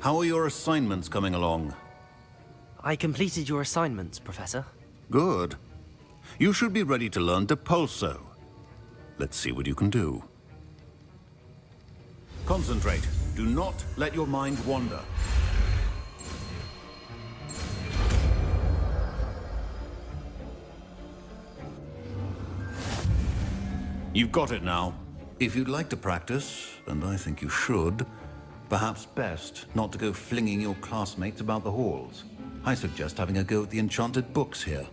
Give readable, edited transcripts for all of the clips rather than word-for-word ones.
How are your assignments coming along? I completed your assignments, Professor. Good. You should be ready to learn Depulso. Let's see what you can do. Concentrate. Do not let your mind wander. You've got it now. If you'd like to practice, and I think you should, perhaps best not to go flinging your classmates about the halls. I suggest having a go at the enchanted books here.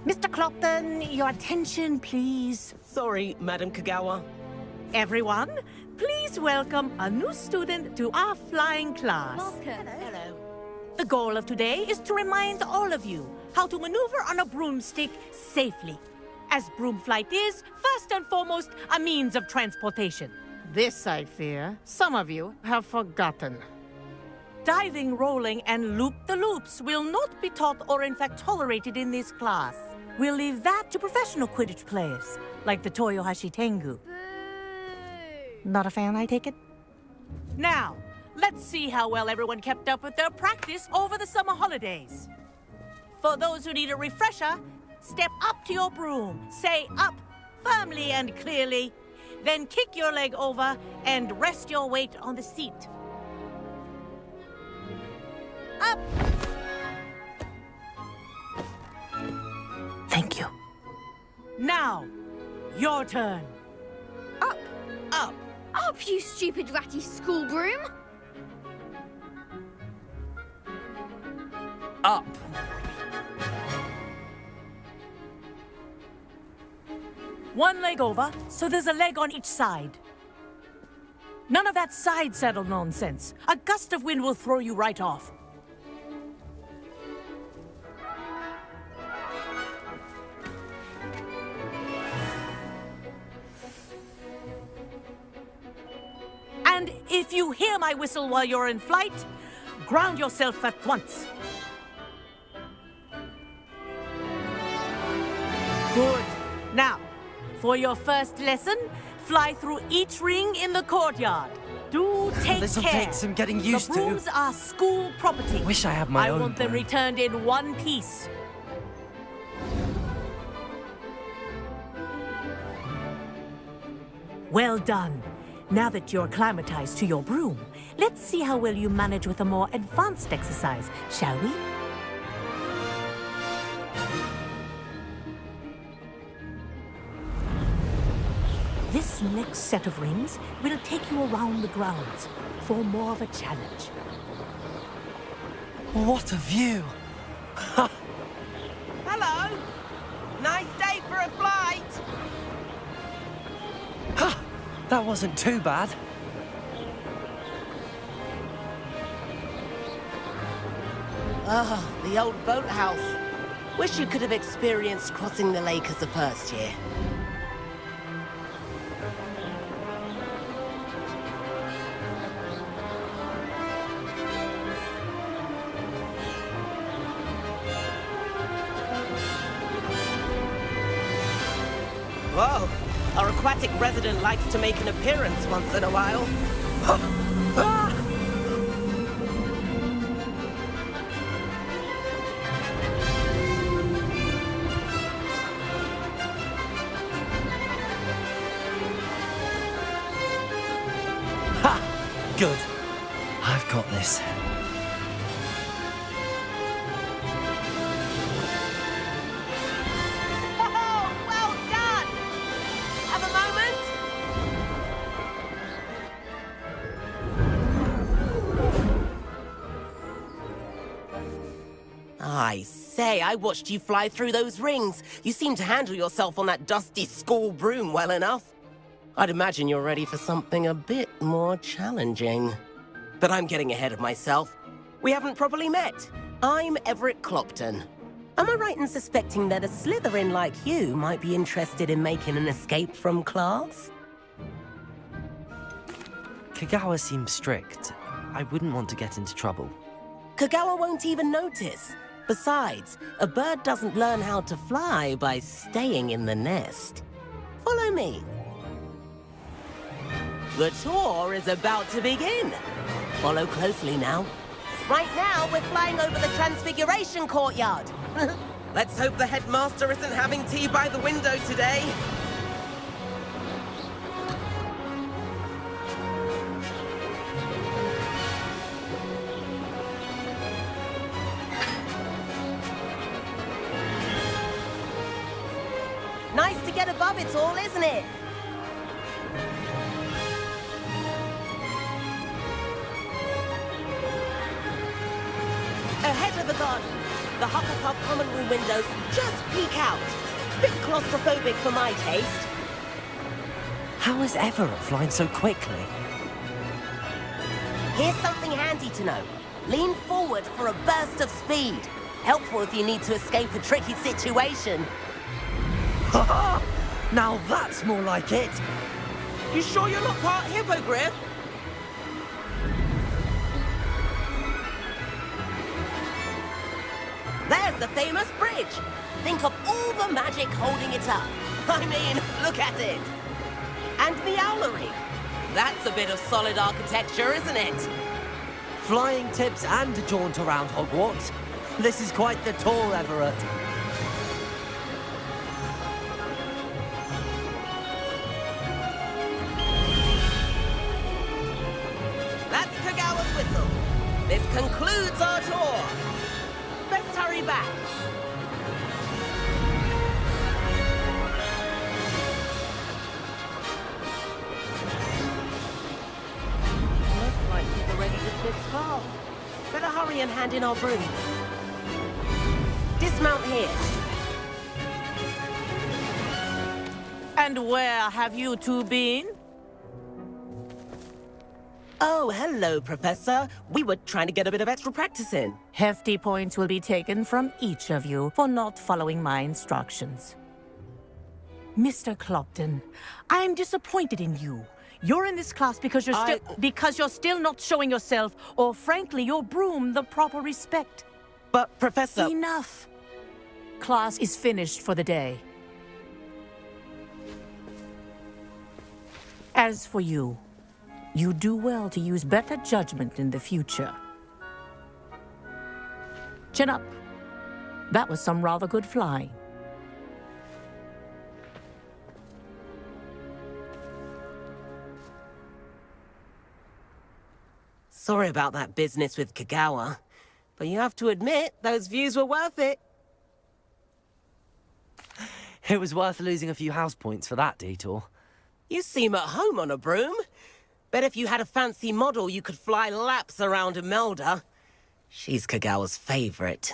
Mr. Clopton, your attention, please. Sorry, Madam Kagawa. Everyone, please welcome a new student to our flying class. Hello. The goal of today is to remind all of you how to maneuver on a broomstick safely. As broom flight is, first and foremost, a means of transportation. This, I fear, some of you have forgotten. Diving, rolling, and loop-the-loops will not be taught or in fact tolerated in this class. We'll leave that to professional Quidditch players, like the Toyohashi Tengu. Not a fan, I take it? Now, let's see how well everyone kept up with their practice over the summer holidays. For those who need a refresher, step up to your broom, say up firmly and clearly, then kick your leg over and rest your weight on the seat. Up! Thank you. Now, your turn. Up, Up. up, you stupid ratty school broom! Up! One leg over, so there's a leg on each side. None of that side saddle nonsense. A gust of wind will throw you right off. And if you hear my whistle while you're in flight, ground yourself at once. Good. Now, for your first lesson, fly through each ring in the courtyard. Do take This'll care. take some getting used the to. brooms are school property. Wish I had my own I want them broom. returned in one piece. Well done. Now that you're acclimatized to your broom, let's see how well you manage with a more advanced exercise, shall we? This next set of rings will take you around the grounds for more of a challenge. What a view! Hello. Nice day for a flight. That wasn't too bad. Ah, the old boathouse. Wish you could have experienced crossing the lake as the first year. Whoa, our aquatic resident likes to make an appearance once in a while. Good. I've got this. Oh, well done! Have a moment? I say, I watched you fly through those rings. You seem to handle yourself on that dusty school broom well enough. I'd imagine you're ready for something a bit more challenging. But I'm getting ahead of myself. We haven't properly met. I'm Everett Clopton. Am I right in suspecting that a Slytherin like you might be interested in making an escape from class? Kagawa seems strict. I wouldn't want to get into trouble. Kagawa won't even notice. Besides, a bird doesn't learn how to fly by staying in the nest. Follow me. The tour is about to begin. Follow closely now. Right now, we're flying over the Transfiguration Courtyard. Let's hope the headmaster isn't having tea by the window today. Nice to get above it all, isn't it? Ahead of the garden, the Hufflepuff common room windows just peek out. Bit claustrophobic for my taste. How is Everett flying so quickly? Here's something handy to know. Lean forward for a burst of speed. Helpful if you need to escape a tricky situation. Now that's more like it. You sure you're not part hippogriff? There's the famous bridge. Think of all the magic holding it up. I mean, look at it. And the owlery. That's a bit of solid architecture, isn't it? Flying tips and a jaunt around Hogwarts. This is quite the tour, Everett. That's Kagawa's whistle. This concludes our tour. Let's hurry back. Looks like people are ready to switch cars. Better hurry and hand in our brooms. Dismount here. And where have you two been? Oh, hello, Professor. We were trying to get a bit of extra practice in. Hefty points will be taken from each of you for not following my instructions. Mr. Clopton, I'm disappointed in you. You're in this class because you're still not showing yourself, or frankly, your broom the proper respect. But, Professor... Enough. Class is finished for the day. As for you, you do well to use better judgment in the future. Chin up. That was some rather good flying. Sorry about that business with Kagawa, but you have to admit, those views were worth it. It was worth losing a few house points for that detour. You seem at home on a broom. Bet if you had a fancy model, you could fly laps around Imelda. She's Kagawa's favorite.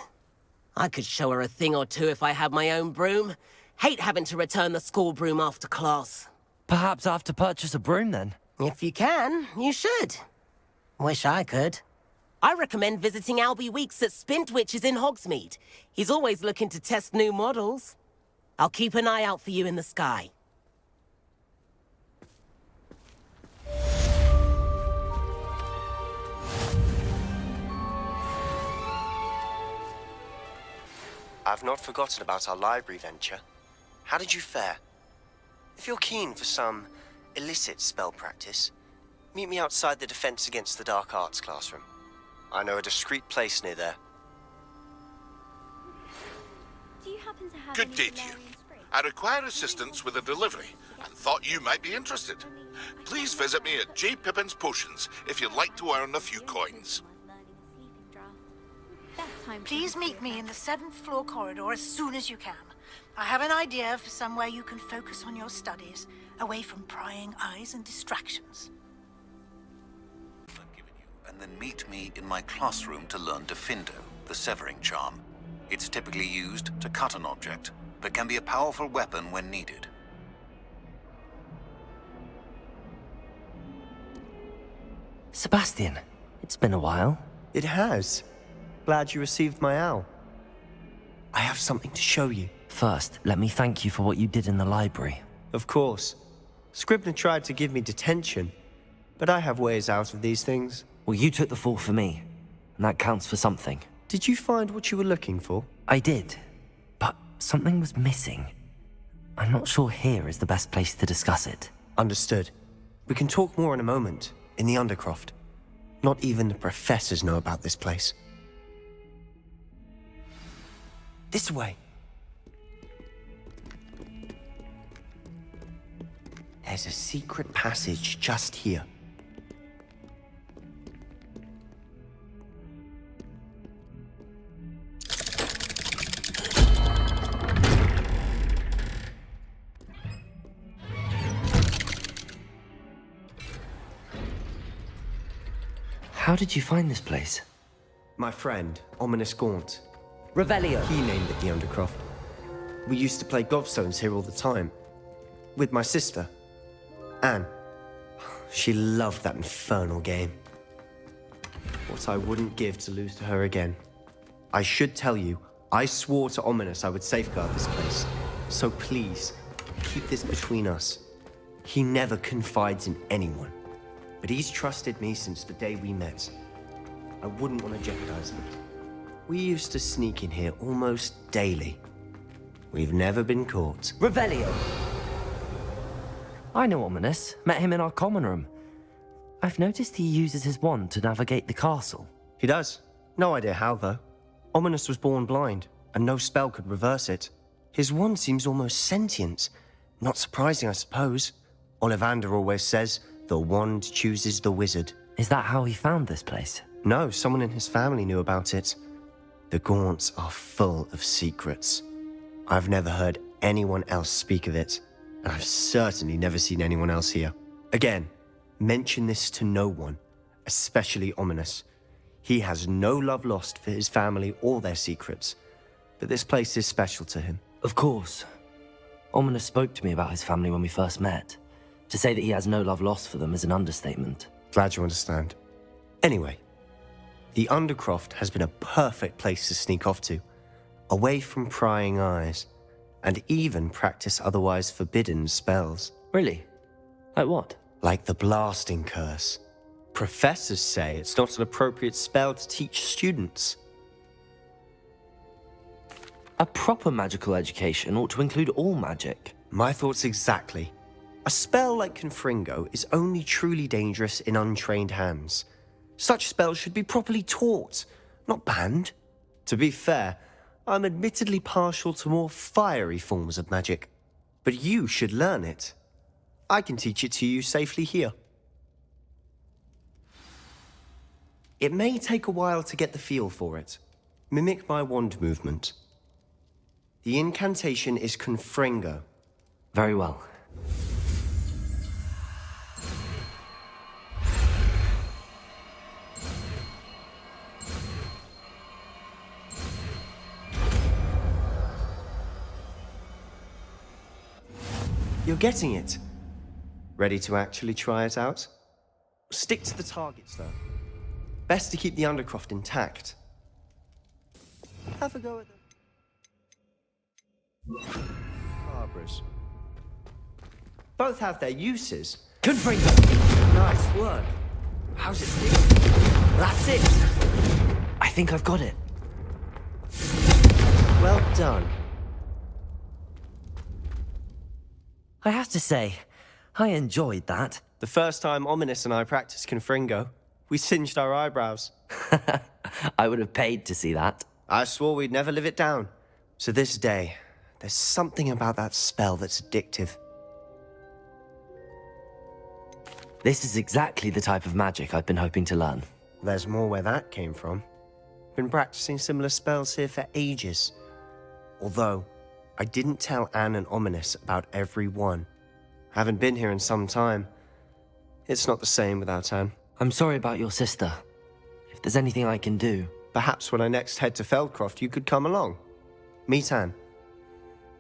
I could show her a thing or two if I had my own broom. Hate having to return the school broom after class. Perhaps I have to purchase a broom then. If you can, you should. Wish I could. I recommend visiting Albie Weeks at Spintwitches in Hogsmeade. He's always looking to test new models. I'll keep an eye out for you in the sky. I've not forgotten about our library venture. How did you fare? If you're keen for some illicit spell practice, meet me outside the Defense Against the Dark Arts classroom. I know a discreet place near there. Do you happen to have Good any day to you. Valerian Spring? I require assistance with a delivery and thought you might be interested. Please visit me at J. Pippin's Potions if you'd like to earn a few coins. Please meet me in the 7th floor corridor as soon as you can. I have an idea for somewhere you can focus on your studies, away from prying eyes and distractions. I've given you, and then meet me in my classroom to learn Defindo, the severing charm. It's typically used to cut an object, but can be a powerful weapon when needed. Sebastian, it's been a while. It has. Glad you received my owl. I have something to show you. First, let me thank you for what you did in the library. Of course. Scribner tried to give me detention, but I have ways out of these things. Well, you took the fall for me, and that counts for something. Did you find what you were looking for? I did, but something was missing. I'm not sure here is the best place to discuss it. Understood. We can talk more in a moment, in the Undercroft. Not even the professors know about this place. This way. There's a secret passage just here. How did you find this place? My friend, Ominous Gaunt. Revelio. He named it the Undercroft. We used to play gobstones here all the time. With my sister, Anne. She loved that infernal game. What I wouldn't give to lose to her again. I should tell you, I swore to Ominous I would safeguard this place. So please, keep this between us. He never confides in anyone. But he's trusted me since the day we met. I wouldn't want to jeopardize him. We used to sneak in here almost daily. We've never been caught. Revelio. I know Ominous. Met him in our common room. I've noticed he uses his wand to navigate the castle. He does. No idea how, though. Ominous was born blind, and no spell could reverse it. His wand seems almost sentient. Not surprising, I suppose. Ollivander always says, the wand chooses the wizard. Is that how he found this place? No, someone in his family knew about it. The Gaunts are full of secrets. I've never heard anyone else speak of it, and I've certainly never seen anyone else here. Again, mention this to no one, especially Ominous. He has no love lost for his family or their secrets, but this place is special to him. Of course. Ominous spoke to me about his family when we first met. To say that he has no love lost for them is an understatement. Glad you understand. Anyway, the Undercroft has been a perfect place to sneak off to, away from prying eyes, and even practice otherwise forbidden spells. Really? Like what? Like the blasting curse. Professors say it's not an appropriate spell to teach students. A proper magical education ought to include all magic. My thoughts exactly. A spell like Confringo is only truly dangerous in untrained hands. Such spells should be properly taught, not banned. To be fair, I'm admittedly partial to more fiery forms of magic. But you should learn it. I can teach it to you safely here. It may take a while to get the feel for it. Mimic my wand movement. The incantation is Confringo. Very well. You're getting it. Ready to actually try it out? Stick to the targets, though. Best to keep the Undercroft intact. Have a go at them. Barbara's. Both have their uses. Confringo! Nice work. How's it feel? That's it! I think I've got it. Well done. I have to say, I enjoyed that. The first time Ominous and I practiced Confringo, we singed our eyebrows. I would have paid to see that. I swore we'd never live it down. To this day, there's something about that spell that's addictive. This is exactly the type of magic I've been hoping to learn. There's more where that came from. Been practicing similar spells here for ages. Although, I didn't tell Anne and Ominous about every one. Haven't been here in some time. It's not the same without Anne. I'm sorry about your sister. If there's anything I can do... Perhaps when I next head to Feldcroft, you could come along. Meet Anne.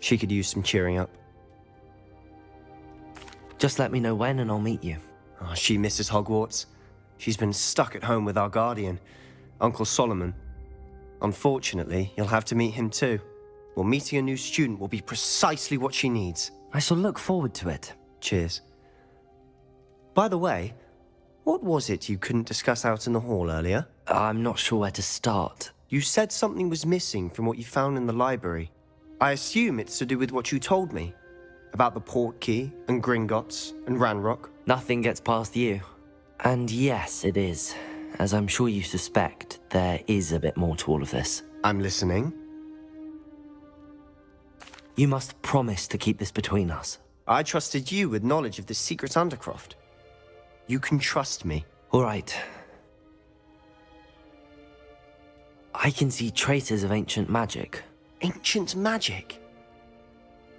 She could use some cheering up. Just let me know when and I'll meet you. Oh, she misses Hogwarts. She's been stuck at home with our guardian, Uncle Solomon. Unfortunately, you'll have to meet him too. Well, meeting a new student will be precisely what she needs. I shall look forward to it. Cheers. By the way, what was it you couldn't discuss out in the hall earlier? I'm not sure where to start. You said something was missing from what you found in the library. I assume it's to do with what you told me. About the Portkey and Gringotts and Ranrock. Nothing gets past you. And yes, it is. As I'm sure you suspect, there is a bit more to all of this. I'm listening. You must promise to keep this between us. I trusted you with knowledge of the secret Undercroft. You can trust me. All right. I can see traces of ancient magic. Ancient magic?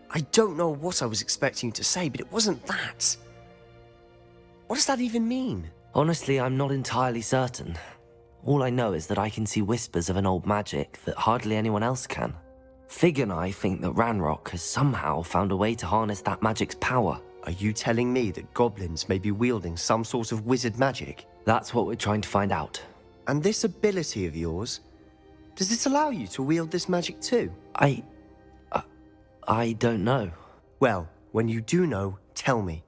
I don't know what I was expecting you to say, but it wasn't that. What does that even mean? Honestly, I'm not entirely certain. All I know is that I can see whispers of an old magic that hardly anyone else can. Fig and I think that Ranrock has somehow found a way to harness that magic's power. Are you telling me that goblins may be wielding some sort of wizard magic? That's what we're trying to find out. And this ability of yours, does it allow you to wield this magic too? I don't know. Well, when you do know, tell me.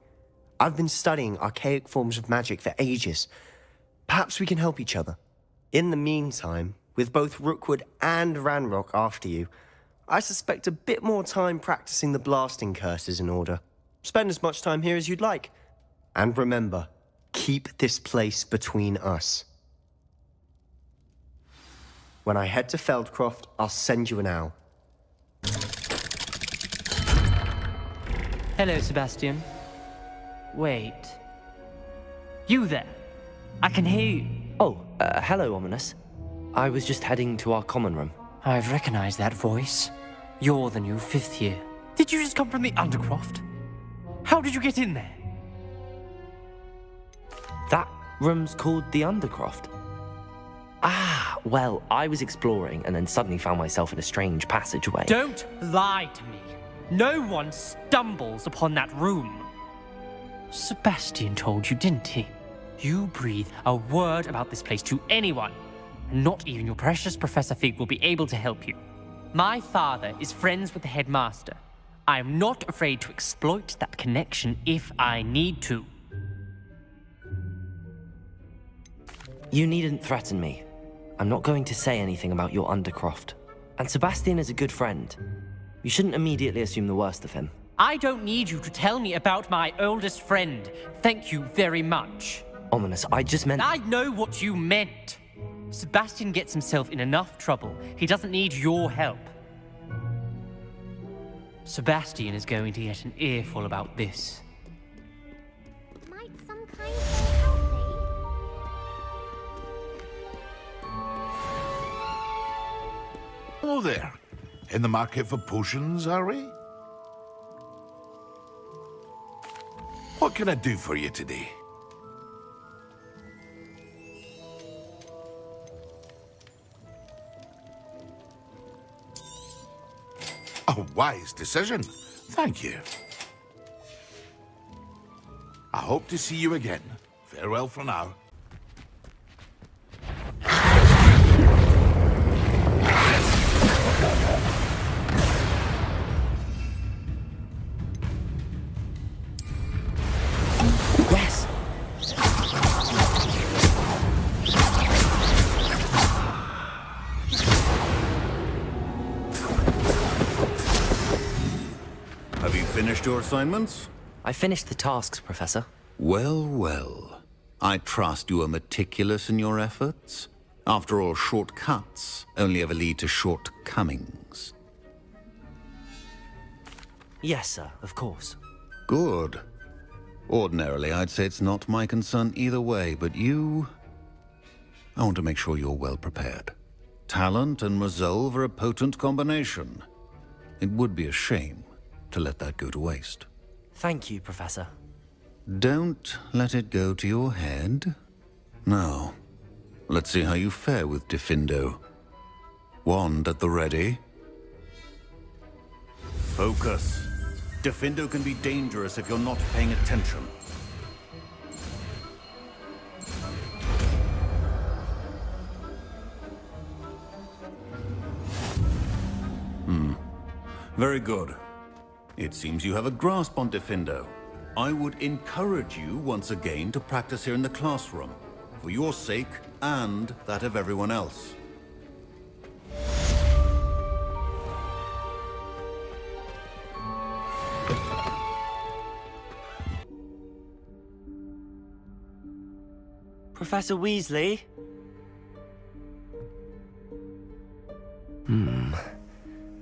I've been studying archaic forms of magic for ages. Perhaps we can help each other. In the meantime, with both Rookwood and Ranrock after you, I suspect a bit more time practicing the blasting curse is in order. Spend as much time here as you'd like. And remember, keep this place between us. When I head to Feldcroft, I'll send you an owl. Hello, Sebastian. Wait. You there? I can hear you. Oh, hello, Ominous. I was just heading to our common room. I've recognized that voice. You're the new 5th year. Did you just come from the Undercroft? How did you get in there? That room's called the Undercroft. Ah, well, I was exploring and then suddenly found myself in a strange passageway. Don't lie to me. No one stumbles upon that room. Sebastian told you, didn't he? You breathe a word about this place to anyone, and not even your precious Professor Fig will be able to help you. My father is friends with the headmaster. I am not afraid to exploit that connection if I need to. You needn't threaten me. I'm not going to say anything about your Undercroft. And Sebastian is a good friend. You shouldn't immediately assume the worst of him. I don't need you to tell me about my oldest friend. Thank you very much. Ominous, I just meant... I know what you meant. Sebastian gets himself in enough trouble. He doesn't need your help. Sebastian is going to get an earful about this. Might some kind help me? Hello there. In the market for potions, are we? What can I do for you today? A wise decision. Thank you. I hope to see you again. Farewell for now. Yes! Have you finished your assignments? I finished the tasks, Professor. Well, well. I trust you are meticulous in your efforts. After all, shortcuts only ever lead to shortcomings. Yes, sir, of course. Good. Ordinarily, I'd say it's not my concern either way, but you... I want to make sure you're well prepared. Talent and resolve are a potent combination. It would be a shame to let that go to waste. Thank you, Professor. Don't let it go to your head. Now, let's see how you fare with Diffindo. Wand at the ready. Focus. Diffindo can be dangerous if you're not paying attention. Very good. It seems you have a grasp on Diffindo. I would encourage you once again to practice here in the classroom, for your sake and that of everyone else. Professor Weasley?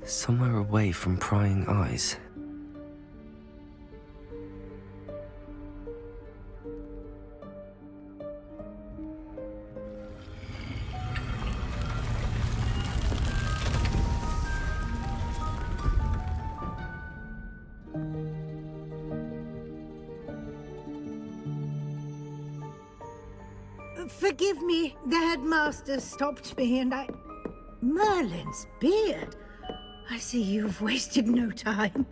Somewhere away from prying eyes. Forgive me, the headmaster stopped me and I... Merlin's beard. I see you've wasted no time.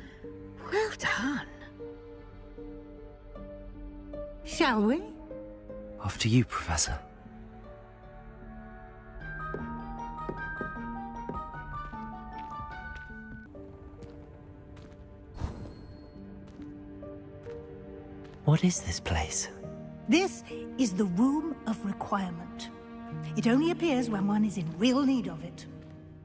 Well done. Shall we? After you, Professor. What is this place? This is the Room of Requirement. It only appears when one is in real need of it.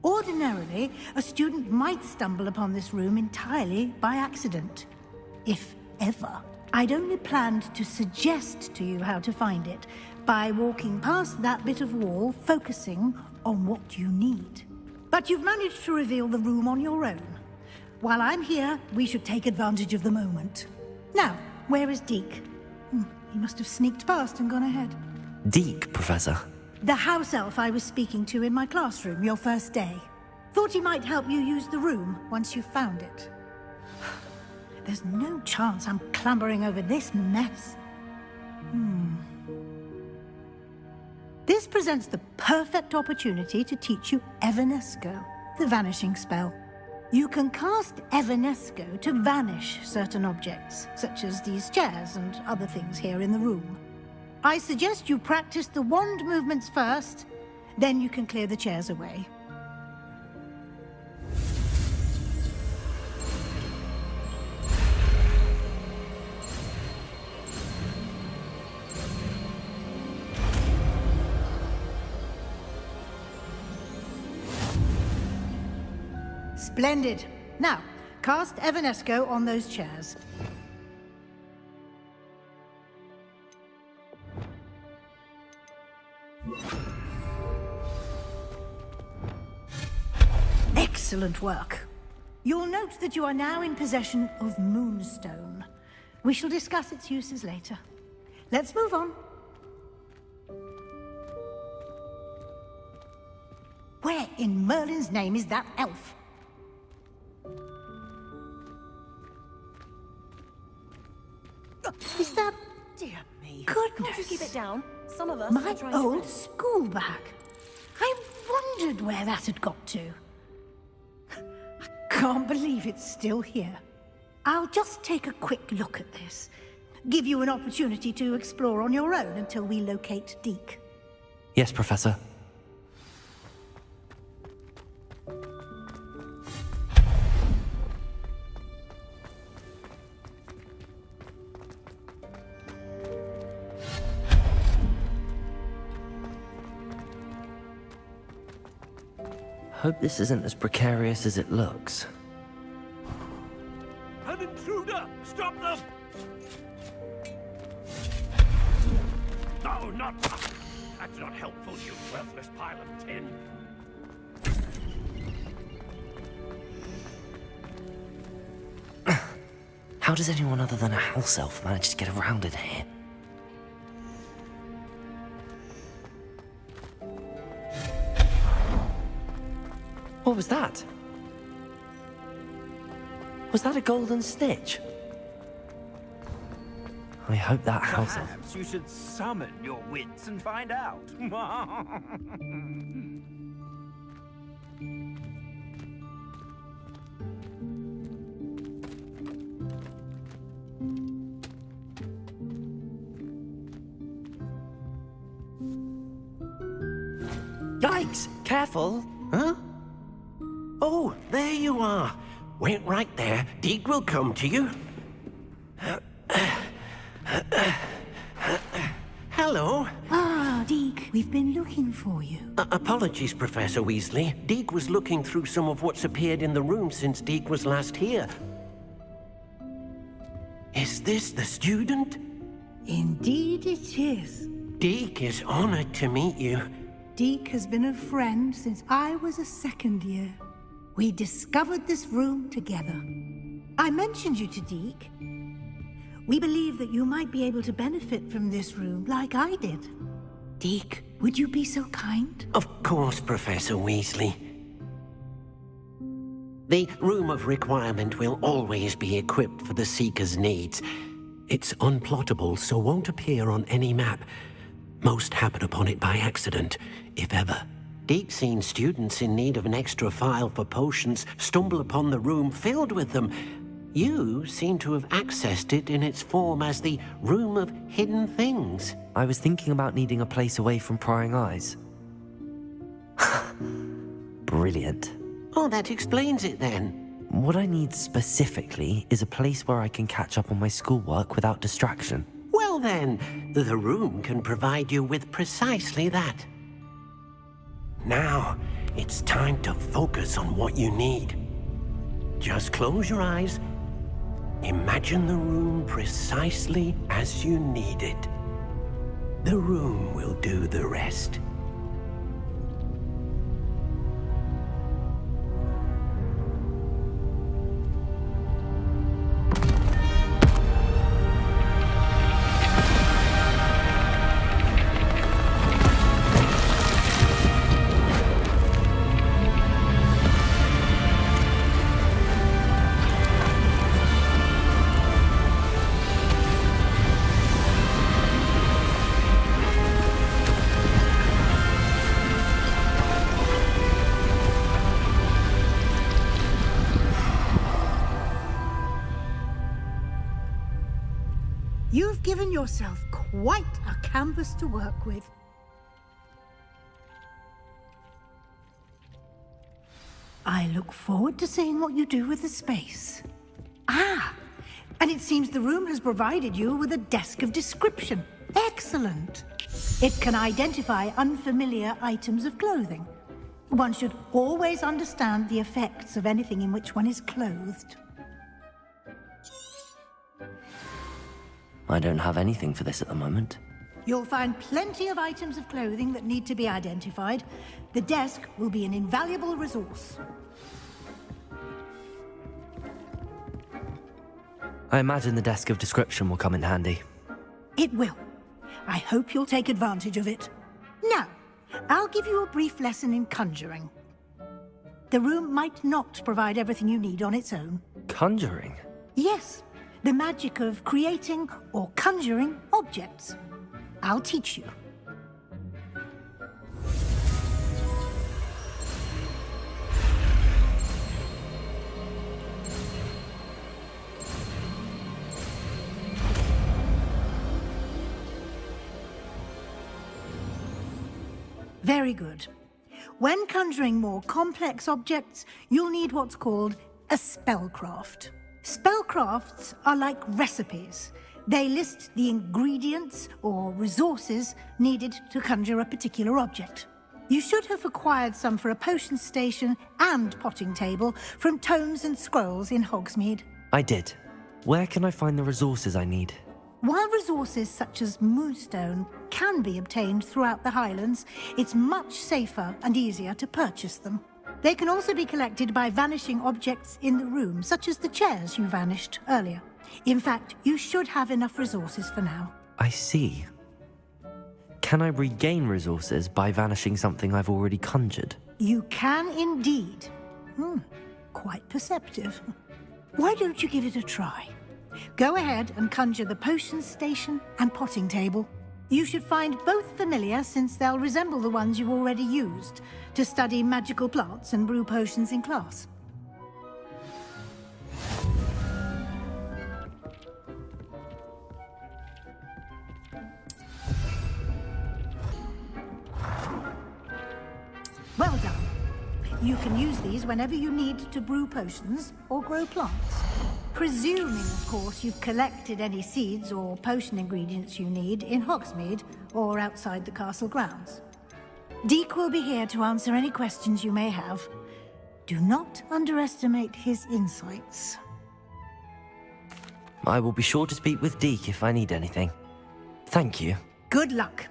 Ordinarily, a student might stumble upon this room entirely by accident, if ever. I'd only planned to suggest to you how to find it by walking past that bit of wall, focusing on what you need. But you've managed to reveal the room on your own. While I'm here, we should take advantage of the moment. Now, where is Deke? He must have sneaked past and gone ahead. Deke, Professor. The house elf I was speaking to in my classroom your first day. Thought he might help you use the room once you found it. There's no chance I'm clambering over this mess. This presents the perfect opportunity to teach you Evanesco, the vanishing spell. You can cast Evanesco to vanish certain objects, such as these chairs and other things here in the room. I suggest you practice the wand movements first, then you can clear the chairs away. Splendid. Now, cast Evanesco on those chairs. Excellent work. You'll note that you are now in possession of Moonstone. We shall discuss its uses later. Let's move on. Where in Merlin's name is that elf? Is that... Dear me. Goodness. Can't you keep it down? Some of us My are trying to... old school bag. I wondered where that had got to. I can't believe it's still here. I'll just take a quick look at this. Give you an opportunity to explore on your own until we locate Deke. Yes, Professor. Hope this isn't as precarious as it looks. An intruder! Stop them! No, not... That's not helpful, you worthless pile of tin. How does anyone other than a house elf manage to get around in here? What was that? Was that a golden snitch? I hope that house elf... Perhaps you should summon your wits and find out. Yikes! Careful! Huh? Oh, there you are. Wait right there. Deke will come to you. Hello. Ah, Deke, we've been looking for you. Apologies, Professor Weasley. Deke was looking through some of what's appeared in the room since Deke was last here. Is this the student? Indeed it is. Deek is honored to meet you. Deke has been a friend since I was a second year. We discovered this room together. I mentioned you to Deke. We believe that you might be able to benefit from this room like I did. Deke, would you be so kind? Of course, Professor Weasley. The Room of Requirement will always be equipped for the Seeker's needs. It's unplottable, so won't appear on any map. Most happen upon it by accident, if ever. Deke's seen students in need of an extra file for potions stumble upon the room filled with them. You seem to have accessed it in its form as the Room of Hidden Things. I was thinking about needing a place away from prying eyes. Brilliant. Oh, that explains it then. What I need specifically is a place where I can catch up on my schoolwork without distraction. Well then, the room can provide you with precisely that. Now, it's time to focus on what you need. Just close your eyes. Imagine the room precisely as you need it. The room will do the rest. You've given yourself quite a canvas to work with. I look forward to seeing what you do with the space. Ah, and it seems the room has provided you with a desk of description. Excellent. It can identify unfamiliar items of clothing. One should always understand the effects of anything in which one is clothed. I don't have anything for this at the moment. You'll find plenty of items of clothing that need to be identified. The desk will be an invaluable resource. I imagine the desk of description will come in handy. It will. I hope you'll take advantage of it. Now, I'll give you a brief lesson in conjuring. The room might not provide everything you need on its own. Conjuring? Yes, the magic of creating or conjuring objects. I'll teach you. Very good. When conjuring more complex objects, you'll need what's called a spellcraft. Spellcrafts are like recipes. They list the ingredients or resources needed to conjure a particular object. You should have acquired some for a potion station and potting table from tomes and scrolls in Hogsmeade. I did. Where can I find the resources I need? While resources such as moonstone can be obtained throughout the Highlands, it's much safer and easier to purchase them. They can also be collected by vanishing objects in the room, such as the chairs you vanished earlier. In fact, you should have enough resources for now. I see. Can I regain resources by vanishing something I've already conjured? You can indeed. Quite perceptive. Why don't you give it a try? Go ahead and conjure the potion station and potting table. You should find both familiar, since they'll resemble the ones you've already used to study magical plants and brew potions in class. Well done. You can use these whenever you need to brew potions or grow plants. Presuming, of course, you've collected any seeds or potion ingredients you need in Hogsmeade or outside the castle grounds. Deke will be here to answer any questions you may have. Do not underestimate his insights. I will be sure to speak with Deke if I need anything. Thank you. Good luck.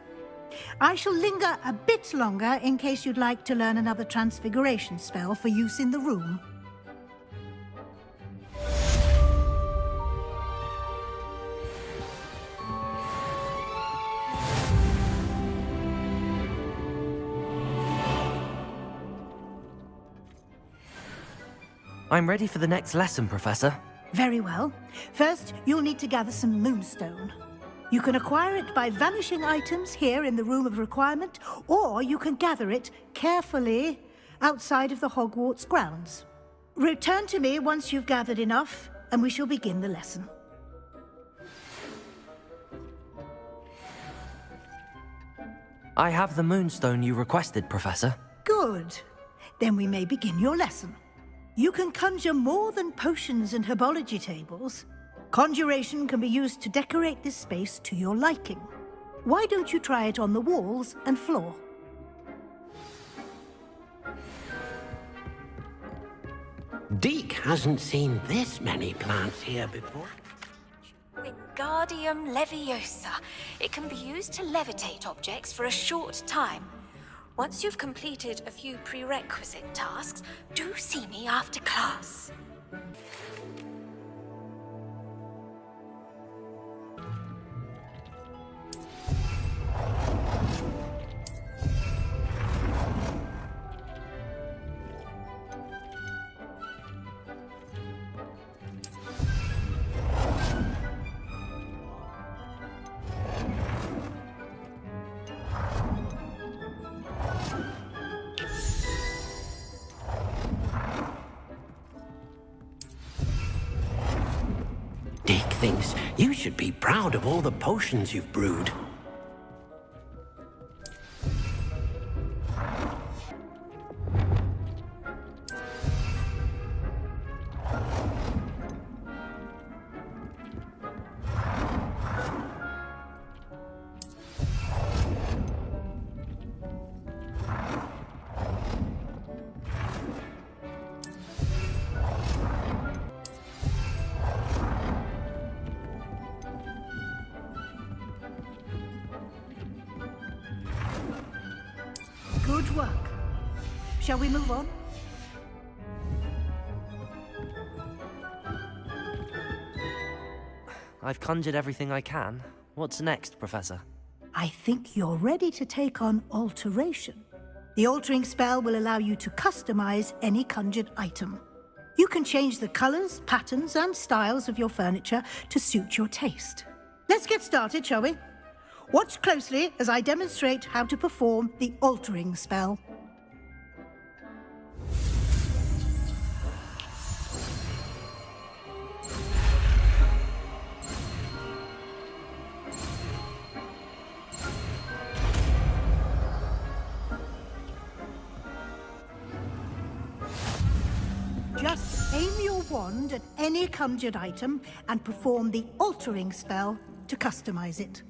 I shall linger a bit longer in case you'd like to learn another transfiguration spell for use in the room. I'm ready for the next lesson, Professor. Very well. First, you'll need to gather some moonstone. You can acquire it by vanishing items here in the Room of Requirement, or you can gather it carefully outside of the Hogwarts grounds. Return to me once you've gathered enough, and we shall begin the lesson. I have the moonstone you requested, Professor. Good. Then we may begin your lesson. You can conjure more than potions and herbology tables. Conjuration can be used to decorate this space to your liking. Why don't you try it on the walls and floor? Deke hasn't seen this many plants here before. Wingardium Leviosa. It can be used to levitate objects for a short time. Once you've completed a few prerequisite tasks, do see me after class. Deke thinks you should be proud of all the potions you've brewed. Good work. Shall we move on? I've conjured everything I can. What's next, Professor? I think you're ready to take on alteration. The altering spell will allow you to customize any conjured item. You can change the colors, patterns, and styles of your furniture to suit your taste. Let's get started, shall we? Watch closely as I demonstrate how to perform the altering spell. Just aim your wand at any conjured item and perform the altering spell to customize it.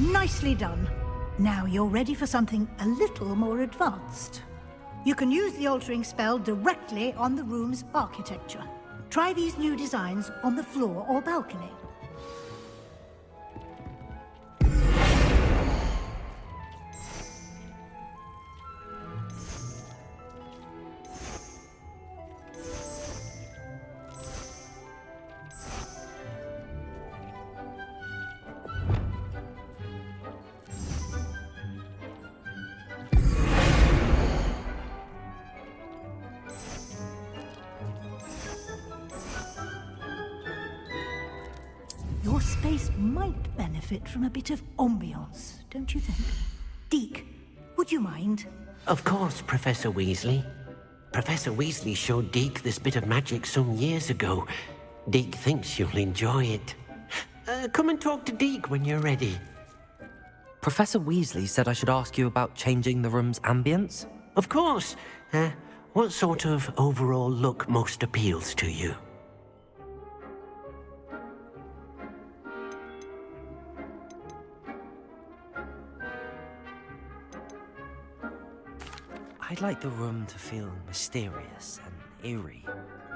Nicely done. Now you're ready for something a little more advanced. You can use the altering spell directly on the room's architecture. Try these new designs on the floor or balcony. space might benefit from a bit of ambiance, don't you think? Deke, would you mind? Of course, Professor Weasley. Professor Weasley showed Deke this bit of magic some years ago. Deke thinks you'll enjoy it. Come and talk to Deke when you're ready. Professor Weasley said I should ask you about changing the room's ambience? Of course. What sort of overall look most appeals to you? I'd like the room to feel mysterious and eerie,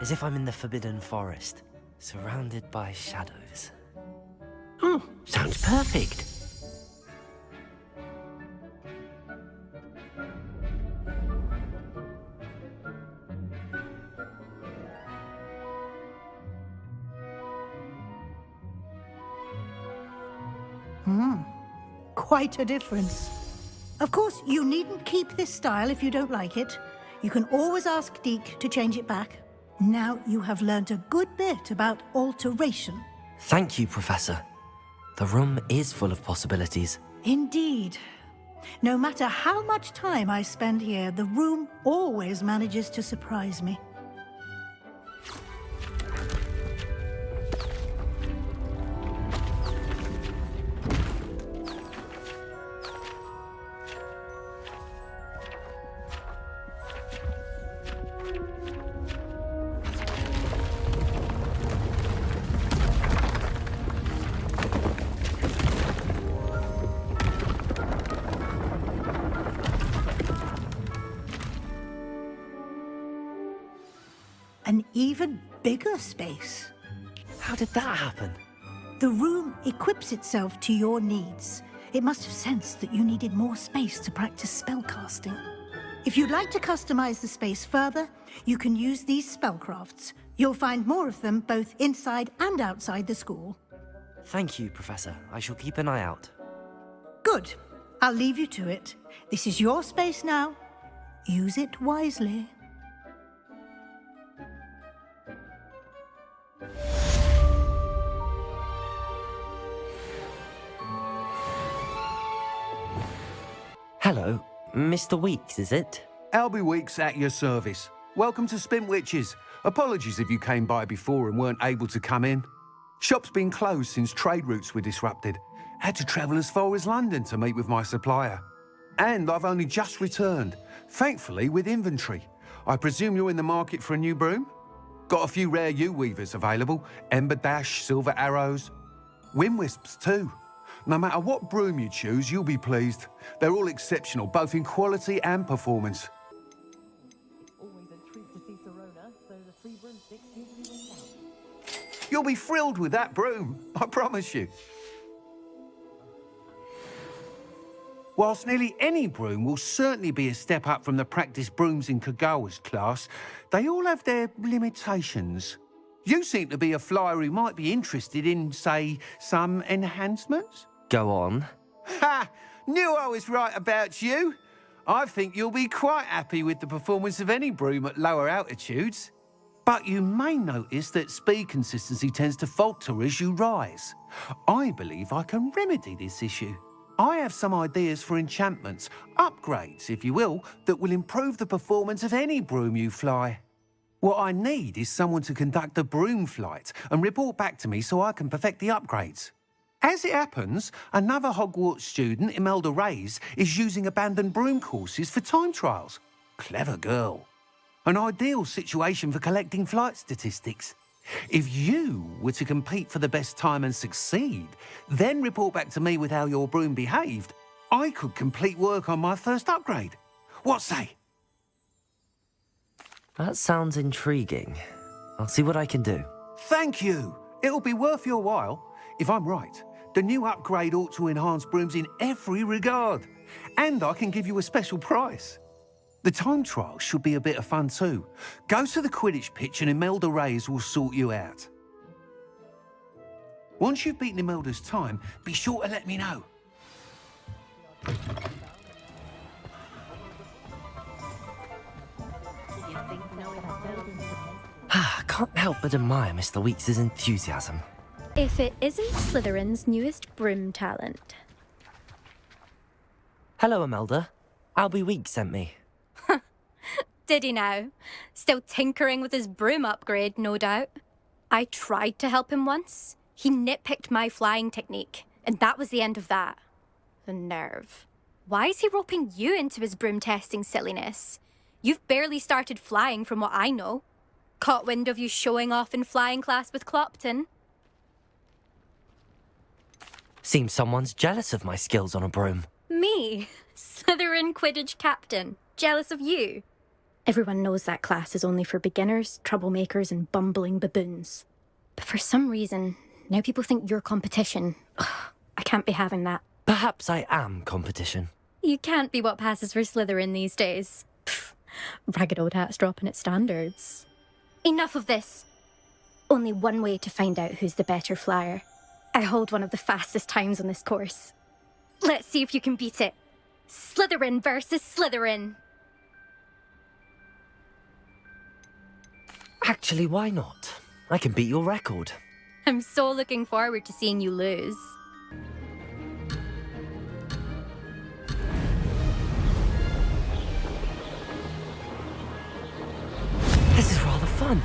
as if I'm in the Forbidden Forest, surrounded by shadows. Oh, sounds perfect. Quite a difference. Of course, you needn't keep this style if you don't like it. You can always ask Deke to change it back. Now you have learnt a good bit about alteration. Thank you, Professor. The room is full of possibilities. Indeed. No matter how much time I spend here, the room always manages to surprise me. An even bigger space. How did that happen? The room equips itself to your needs. It must have sensed that you needed more space to practice spellcasting. If you'd like to customize the space further, you can use these spellcrafts. You'll find more of them both inside and outside the school. Thank you, Professor. I shall keep an eye out. Good. I'll leave you to it. This is your space now. Use it wisely. Hello, Mr. Weeks, is it? Albie Weeks at your service. Welcome to Spintwitches. Apologies if you came by before and weren't able to come in. Shop's been closed since trade routes were disrupted. Had to travel as far as London to meet with my supplier. And I've only just returned, thankfully with inventory. I presume you're in the market for a new broom? Got a few rare U-weavers available. Ember Dash, Silver Arrows. Wind Wisps too. No matter what broom you choose, you'll be pleased. They're all exceptional, both in quality and performance. Always a treat to see Serona, so the free broomstick usually wins out. You'll be thrilled with that broom, I promise you. Whilst nearly any broom will certainly be a step up from the practice brooms in Kagawa's class, they all have their limitations. You seem to be a flyer who might be interested in, say, some enhancements? Go on. Ha! Knew I was right about you. I think you'll be quite happy with the performance of any broom at lower altitudes. But you may notice that speed consistency tends to falter as you rise. I believe I can remedy this issue. I have some ideas for enchantments, upgrades, if you will, that will improve the performance of any broom you fly. What I need is someone to conduct a broom flight and report back to me so I can perfect the upgrades. As it happens, another Hogwarts student, Imelda Reyes, is using abandoned broom courses for time trials. Clever girl. An ideal situation for collecting flight statistics. If you were to compete for the best time and succeed, then report back to me with how your broom behaved, I could complete work on my first upgrade. What say? That sounds intriguing. I'll see what I can do. Thank you. It'll be worth your while. If I'm right, the new upgrade ought to enhance brooms in every regard. And I can give you a special price. The time trial should be a bit of fun too. Go to the Quidditch pitch and Imelda Reyes will sort you out. Once you've beaten Imelda's time, be sure to let me know. I can't help but admire Mr. Weeks' enthusiasm. If it isn't Slytherin's newest broom talent. Hello, Imelda. Albie Week sent me. Did he now? Still tinkering with his broom upgrade, no doubt. I tried to help him once. He nitpicked my flying technique, and that was the end of that. The nerve. Why is he roping you into his broom testing silliness? You've barely started flying from what I know. Caught wind of you showing off in flying class with Clopton. Seems someone's jealous of my skills on a broom. Me? Slytherin Quidditch captain. Jealous of you? Everyone knows that class is only for beginners, troublemakers, and bumbling baboons. But for some reason, now people think you're competition. Ugh, I can't be having that. Perhaps I am competition. You can't be what passes for Slytherin these days. Pfft, ragged old hat's dropping its standards. Enough of this. Only one way to find out who's the better flyer. I hold one of the fastest times on this course. Let's see if you can beat it. Slytherin versus Slytherin. Actually, why not? I can beat your record. I'm so looking forward to seeing you lose. This is rather fun.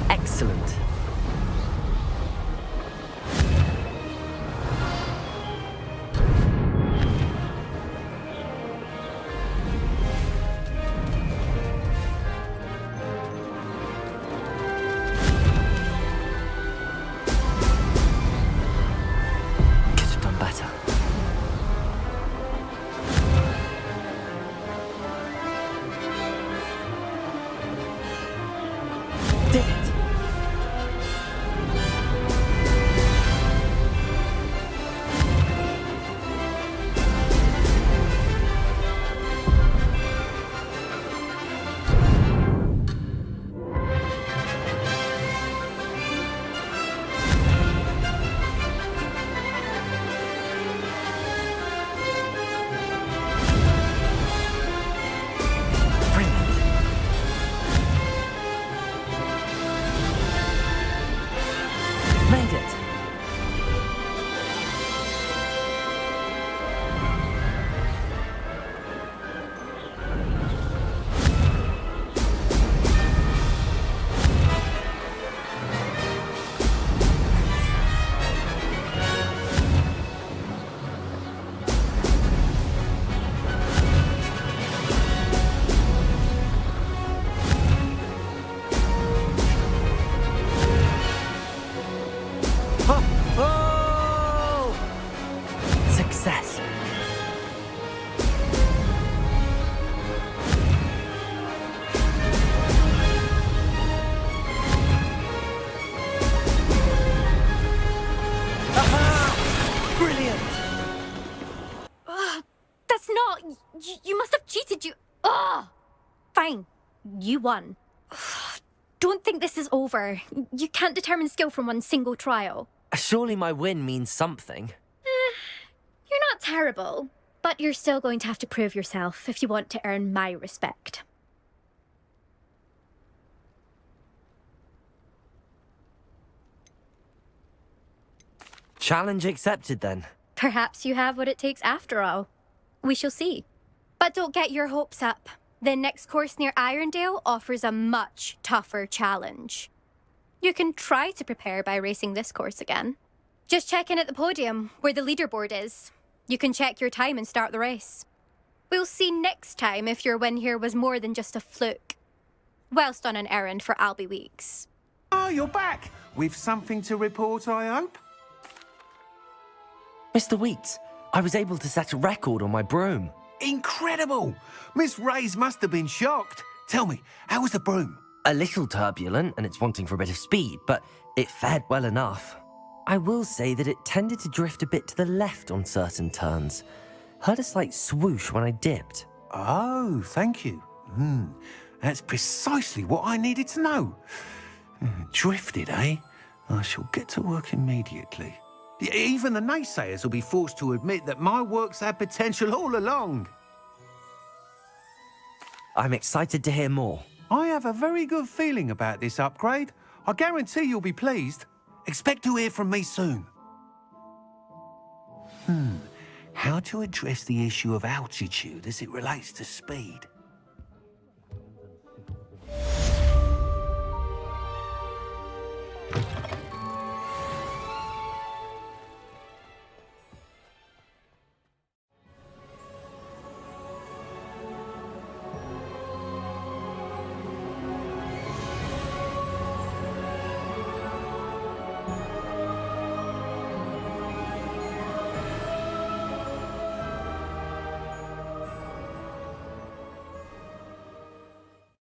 Excellent. You must have cheated, you... Ugh! Fine. You won. Don't think this is over. You can't determine skill from one single trial. Surely my win means something. You're not terrible, but you're still going to have to prove yourself if you want to earn my respect. Challenge accepted, then. Perhaps you have what it takes after all. We shall see. But don't get your hopes up. The next course near Irondale offers a much tougher challenge. You can try to prepare by racing this course again. Just check in at the podium, where the leaderboard is. You can check your time and start the race. We'll see next time if your win here was more than just a fluke. Whilst on an errand for Albie Weeks. Oh, you're back! With something to report, I hope? Mr. Weeks, I was able to set a record on my broom. Incredible! Miss Reyes must have been shocked. Tell me, how was the broom? A little turbulent, and it's wanting for a bit of speed, but it fared well enough. I will say that it tended to drift a bit to the left on certain turns. Heard a slight swoosh when I dipped. Oh, thank you. That's precisely what I needed to know. Drifted, eh? I shall get to work immediately. Even the naysayers will be forced to admit that my work's had potential all along. I'm excited to hear more. I have a very good feeling about this upgrade. I guarantee you'll be pleased. Expect to hear from me soon. How to address the issue of altitude as it relates to speed?